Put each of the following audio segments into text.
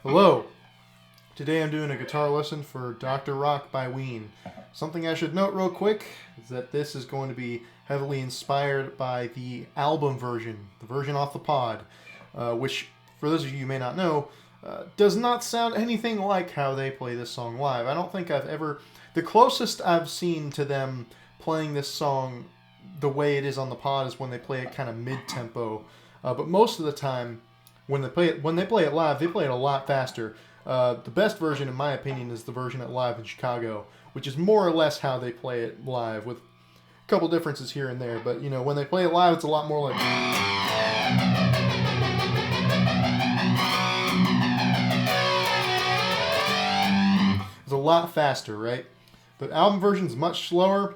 Hello. Today I'm doing a guitar lesson for Dr. Rock by Ween. Something I should note real quick is that this is going to be heavily inspired by the album version, the version off the pod, which, for those of you who may not know, does not sound anything like how they play this song live. I don't think I've ever... The closest I've seen to them playing this song the way it is on the pod is when they play it kind of mid-tempo. But most of the time, when they play it live, they play it a lot faster. The best version, in my opinion, is the version at Live in Chicago, which is more or less how they play it live, with a couple differences here and there. But, you know, when they play it live, it's a lot more like... It's a lot faster, right? The album version is much slower.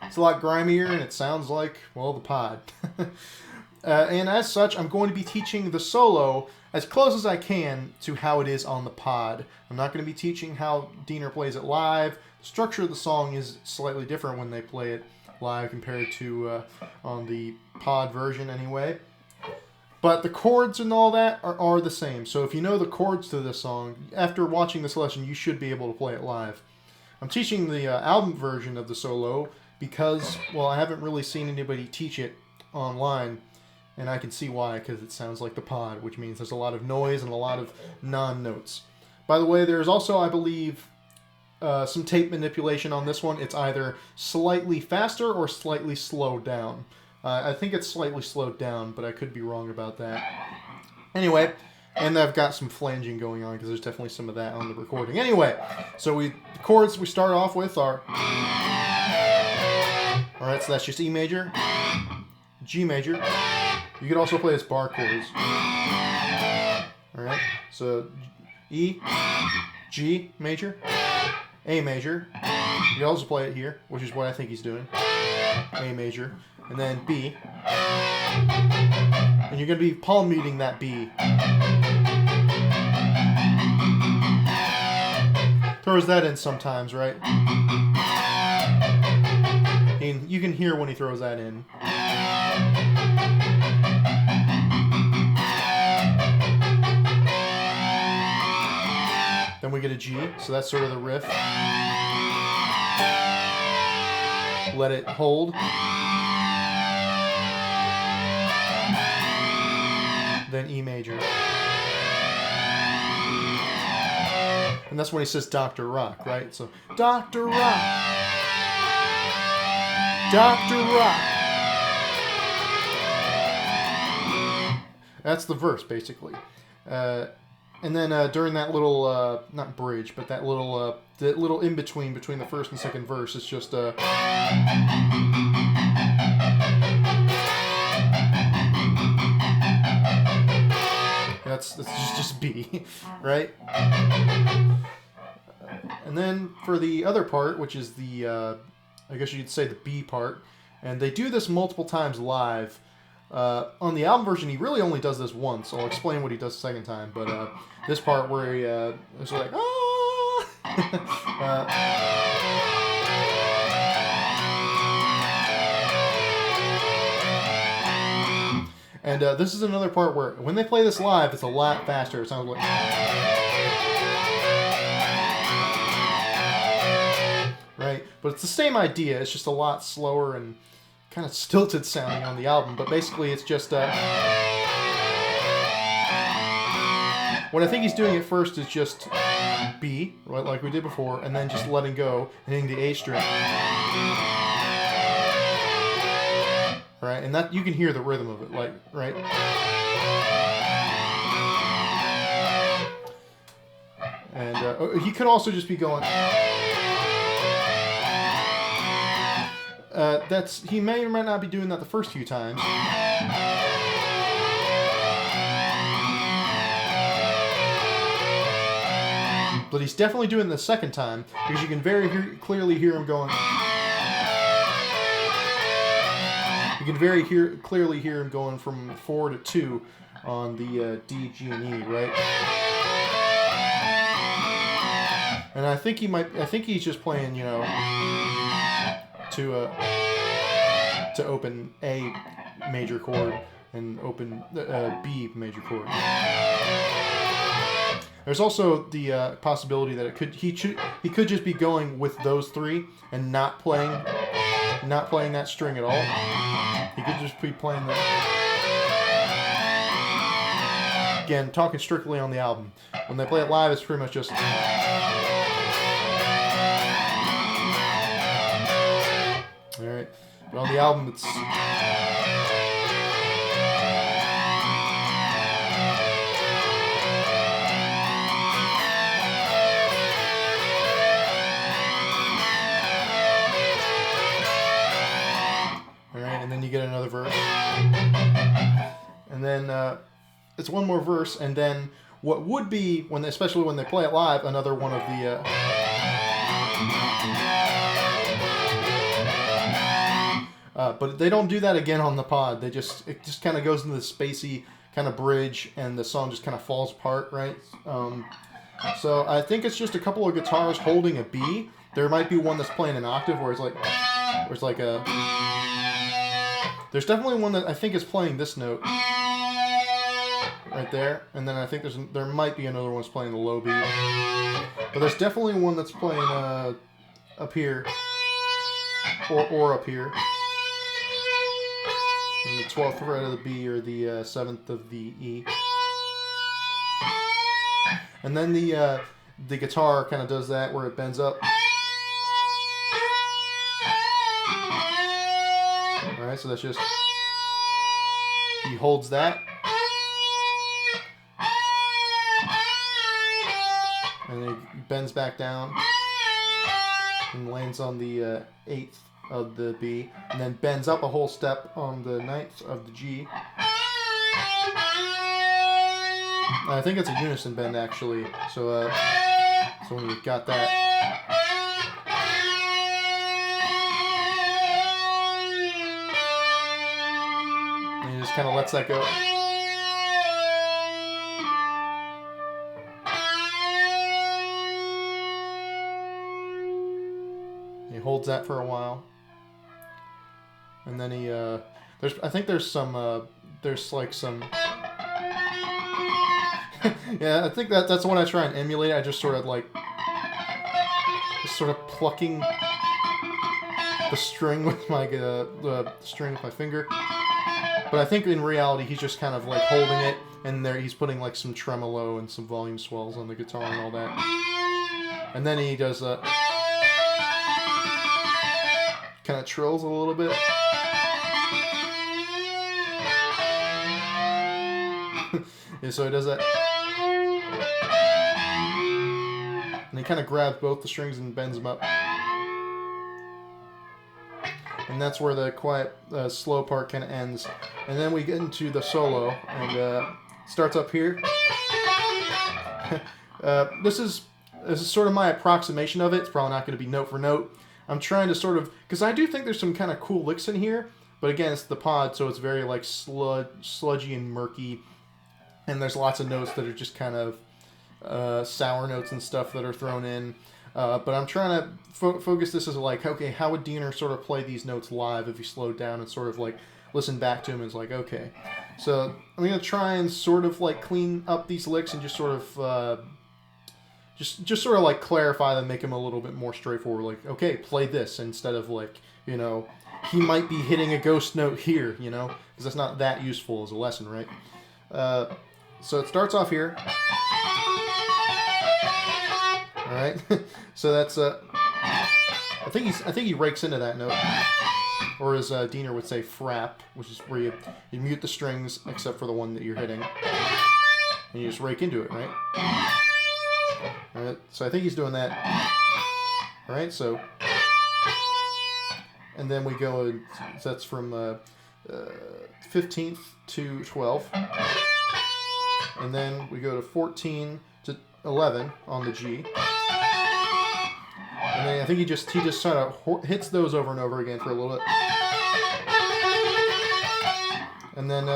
It's a lot grimier, and it sounds like, well, the pod. And as such, I'm going to be teaching the solo as close as I can to how it is on the pod. I'm not going to be teaching how Diener plays it live. The structure of the song is slightly different when they play it live compared to on the pod version anyway. But the chords and all that are the same. So if you know the chords to this song, after watching this lesson, you should be able to play it live. I'm teaching the album version of the solo because, well, I haven't really seen anybody teach it online. And I can see why, because it sounds like the pod, which means there's a lot of noise and a lot of non-notes. By the way, there's also, I believe, some tape manipulation on this one. It's either slightly faster or slightly slowed down. I think it's slightly slowed down, but I could be wrong about that. Anyway, and I've got some flanging going on, because there's definitely some of that on the recording. Anyway, so the chords we start off with are... Alright, so that's just E major, G major. You could also play as bar chords. Alright, so E, G major, A major. You can also play it here, which is what I think he's doing. A major. And then B. And you're going to be palm muting that B. Throws that in sometimes, right? And you can hear when he throws that in. Then we get a G, so that's sort of the riff. Let it hold. Then E major. And that's when he says Dr. Rock, right? So, Dr. Rock. Dr. Rock. That's the verse, basically. And then during that little, not bridge, but that little in-between between the first and second verse, it's just that's just B, right? And then for the other part, which is the, I guess you'd say the B part, and they do this multiple times live. On the album version, he really only does this once. I'll explain what he does the second time. But this part where he is like, ah! And this is another part where, when they play this live, it's a lot faster. It sounds like... Right? But it's the same idea. It's just a lot slower and kind of stilted sounding on the album, but basically it's just what I think he's doing at first is just B, right, like we did before, and then just letting go and hitting the A string, right, and that you can hear the rhythm of it, like, right, and he could also just be going. He may or may not be doing that the first few times. But he's definitely doing it the second time, because you can very clearly hear him going. You can very clearly hear him going from 4 to 2 on the D, G, and E, right? And I think he's just playing, you know, to open A major chord and open B major chord. There's also the possibility that he could just be going with those three and not playing that string at all. He could just be playing the. Again, talking strictly on the album. When they play it live, it's pretty much just. All right, but on the album, it's. And then you get another verse, and then it's one more verse, and then what would be especially when they play it live, another one of the. But they don't do that again on the pod. It just kind of goes into the Spacey kind of bridge, and the song just kind of falls apart, right? So I think it's just a couple of guitars holding a B. There might be one that's playing an octave where it's like a. There's definitely one that I think is playing this note right there, and then I think there might be another one that's playing the low B. But there's definitely one that's playing up here or up here. In the 12th fret of the B or the 7th of the E. And then the guitar kind of does that where it bends up. Alright, so that's just, he holds that. And then he bends back down and lands on the 8th of the B, and then bends up a whole step on the 9th of the G. I think it's a unison bend actually, so when you've got that. And he just kind of lets that go. He holds that for a while. And then he, I think there's some, there's like some, yeah, I think that's when I try and emulate. I just sort of plucking the string with my, the string with my finger. But I think in reality, he's just kind of like holding it, and there he's putting like some tremolo and some volume swells on the guitar and all that. And then he does, kind of trills a little bit. Yeah, so he does that. And he kind of grabs both the strings and bends them up. And that's where the quiet, slow part kind of ends. And then we get into the solo, and starts up here. This is sort of my approximation of it. It's probably not going to be note for note. I'm trying to sort of, because I do think there's some kind of cool licks in here, but again, it's the pod, so it's very like sludgy and murky. And there's lots of notes that are just kind of sour notes and stuff that are thrown in. But I'm trying to focus this as like, okay, how would Diener sort of play these notes live if he slowed down and sort of like listen back to him and it's like, okay. So I'm going to try and sort of like clean up these licks and just sort of, just sort of like clarify them, make them a little bit more straightforward. Like, okay, play this instead of like, you know, he might be hitting a ghost note here, you know, because that's not that useful as a lesson, right? So it starts off here. All right. So that's I think he rakes into that note, or as Diener would say, frap, which is where you mute the strings except for the one that you're hitting, and you just rake into it, right? All right. So I think he's doing that. All right. So, and then we go. So that's from 15th to 12th. And then we go to 14 to 11 on the G. And then I think he just sort of hits those over and over again for a little bit. And then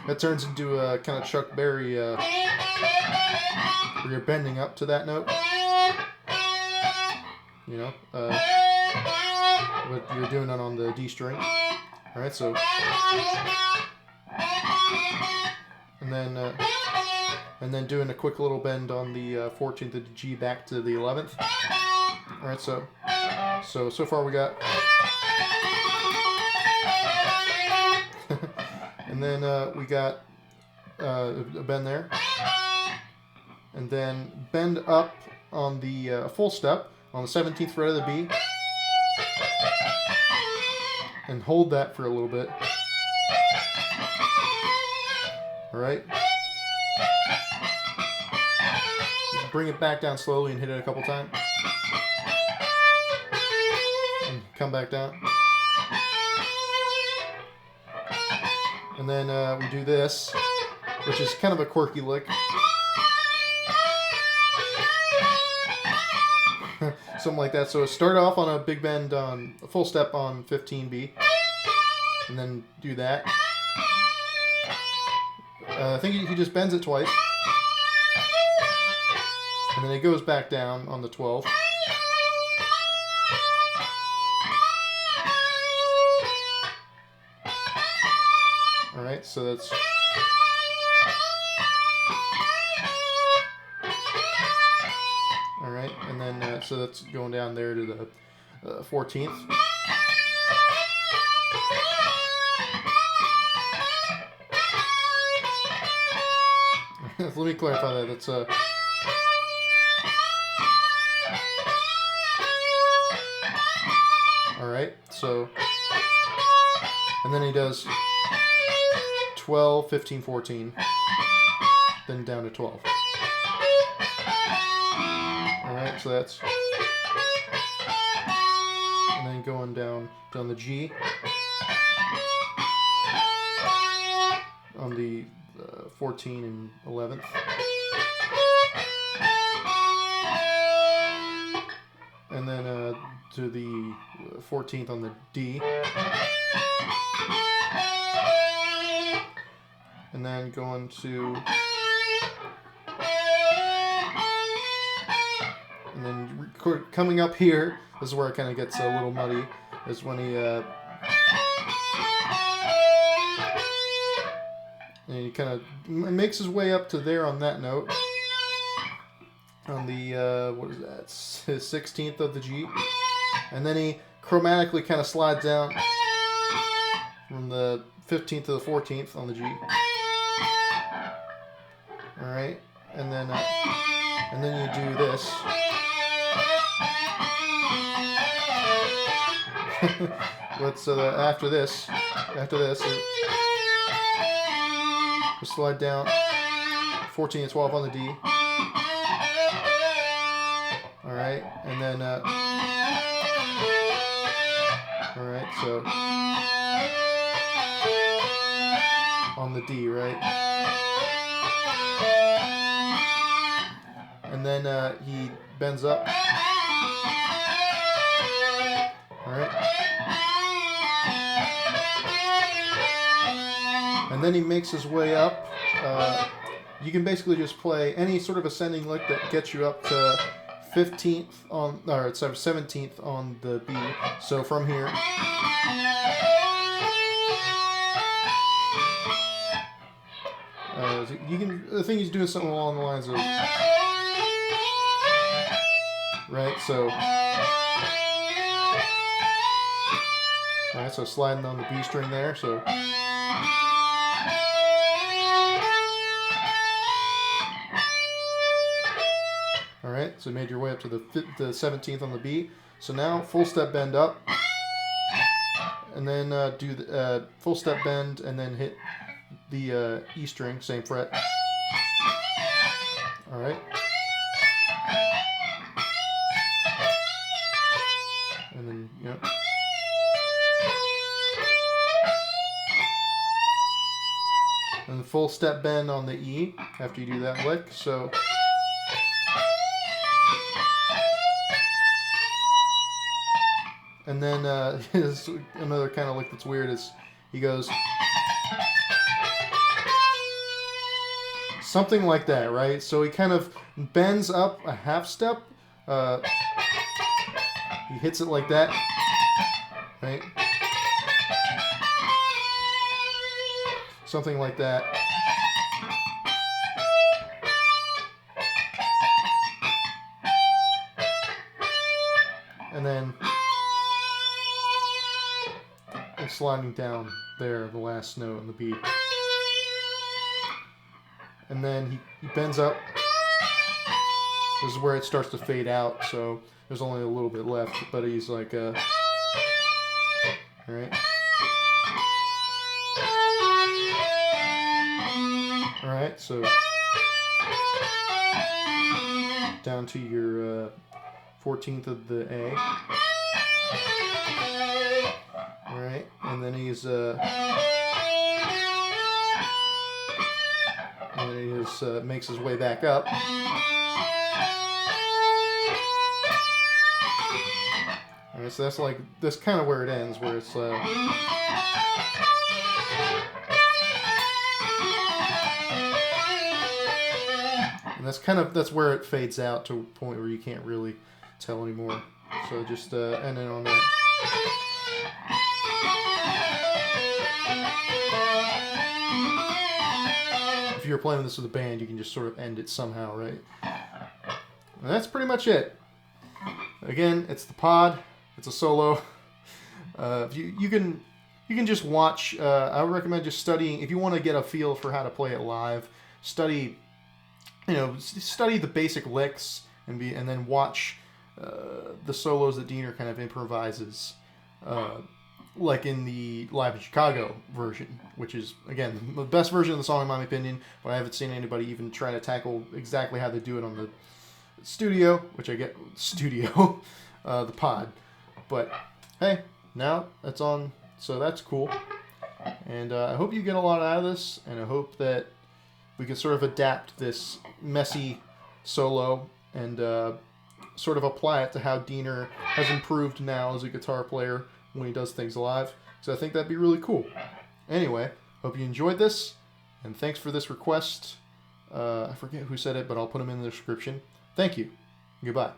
that turns into a kind of Chuck Berry where you're bending up to that note. You know, but you're doing it on the D string. All right, so. And and then doing a quick little bend on the 14th of the G back to the 11th. All right, so far we got, and then we got a bend there, and then bend up on the full step on the 17th fret of the B, and hold that for a little bit. All right. Just bring it back down slowly and hit it a couple times. And come back down. And then we do this, which is kind of a quirky lick. Something like that. So start off on a big bend on a full step on 15B, and then do that. I think he just bends it twice, and then it goes back down on the 12. All right, so that's. All right, and then so that's going down there to the 14th. Let me clarify that. That's all right. So, and then he does 12, 15, 14, then down to 12. All right. So that's, and then going down the G on the 14 and 11th. And then to the 14th on the D. And then going to, and then coming up here, this is where it kind of gets a little muddy, is when he and he kind of makes his way up to there on that note. On the, what is that? It's his 16th of the G. And then he chromatically kind of slides down from the 15th to the 14th on the G. Alright. And then you do this. Let's, after this, we'll slide down 14 and 12 on the D. Alright, and then, alright, so, on the D, right? And then he bends up. Alright. And then he makes his way up. You can basically just play any sort of ascending lick that gets you up to 15th on, or 17th on the B. So from here, you can. I think he's doing something along the lines of, right. So, all right. So sliding on the B string there. So. Alright, so you made your way up to the 17th on the B. So now full step bend up, and then do the full step bend, and then hit the E string, same fret. Alright. And then, yep. And full step bend on the E after you do that lick. So. And then another kind of lick that's weird is he goes something like that, right? So he kind of bends up a half step. He hits it like that, right? Something like that. sliding down there, the last note on the beat. And then he bends up. This is where it starts to fade out, so there's only a little bit left, but he's like, alright. Alright, so down to your 14th of the A. Alright, and then he's makes his way back up. Alright, so that's kind of where it ends, where it's and that's where it fades out to a point where you can't really tell anymore. So just ending on that. If you're playing this with a band, you can just sort of end it somehow, right? And that's pretty much it. Again, it's the pod. It's a solo. You can just watch. I would recommend just studying if you want to get a feel for how to play it live. Study the basic licks and then watch the solos that Diener kind of improvises, like in the Live in Chicago version, which is, again, the best version of the song in my opinion, but I haven't seen anybody even try to tackle exactly how they do it on the studio, which I get, the pod. But, hey, now it's on, so that's cool. And I hope you get a lot out of this, and I hope that we can sort of adapt this messy solo and sort of apply it to how Diener has improved now as a guitar player when he does things live. So I think that'd be really cool. Anyway, hope you enjoyed this, and thanks for this request. I forget who said it, but I'll put them in the description. Thank you. Goodbye.